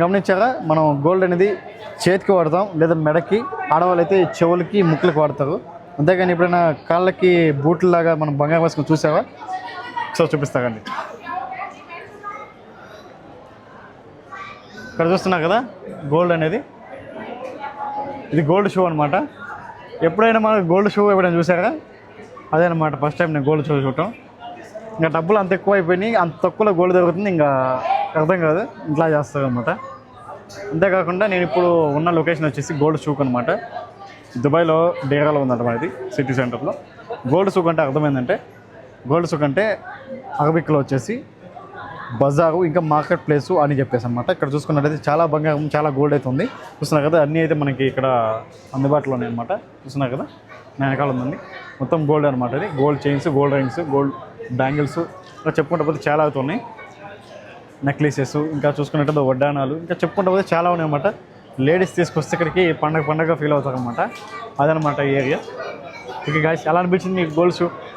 గమనించారా, మనం గోల్డ్ అనేది చేతికి వాడతాం లేదా మెడకి, ఆడవాళ్ళు అయితే చెవులకి ముక్కులకు వాడతారు. అంతేగాని ఎప్పుడైనా కాళ్ళకి బూట్లలాగా మనం బంగారం వేసుకొని చూసావా? ఒకసారి చూపిస్తాకండి. ఇక్కడ చూస్తున్నా కదా గోల్డ్ అనేది, ఇది గోల్డ్ షూ అనమాట. ఎప్పుడైనా మనకు గోల్డ్ షూ ఎప్పుడైనా చూసారా? అదే అనమాట ఫస్ట్ టైం నేను గోల్డ్ షూ చూడటం. ఇంకా డబ్బులు అంత ఎక్కువ అయిపోయినాయి, అంత తక్కువలో గోల్డ్ దొరుకుతుంది, ఇంకా అర్థం కాదు, ఇట్లా చేస్తారు అనమాట. అంతేకాకుండా నేను ఇప్పుడు ఉన్న లొకేషన్ వచ్చేసి గోల్డ్ షూక్ అనమాట. దుబాయ్లో డేరాలో ఉందన్నమాట, ఇది సిటీ సెంటర్లో. గోల్డ్ షూక్ అంటే అర్థమైందంటే, గోల్డ్ షూక్ అంటే అరబిక్లో వచ్చేసి బజారు ఇంకా మార్కెట్ ప్లేసు అని చెప్పేసి అనమాట. ఇక్కడ చూసుకున్నట్టయితే చాలా బంగారం, చాలా గోల్డ్ అయితే ఉంది. చూస్తున్నారు కదా, అన్నీ అయితే మనకి ఇక్కడ అందుబాటులో ఉన్నాయి అనమాట. చూస్తున్నారు కదా, వెనకాల ఉందండి, మొత్తం గోల్డ్ అనమాట. ఇది gold chains, gold rings, gold bangles, ఇంకా చెప్పుకుంటే పోతే చాలా అవుతున్నాయి. నెక్లెసెస్, ఇంకా చూసుకున్నట్టు వడ్డానాలు, ఇంకా చెప్పుకుంటే పోతే చాలా ఉన్నాయి అనమాట. లేడీస్ తీసుకొస్తే ఇక్కడికి పండగ ఫీల్ అవుతారు అనమాట. అదనమాట ఈ ఏరియా. ఓకే గాయ్స్, ఎలా అనిపించింది మీకు గోల్డ్ షూ?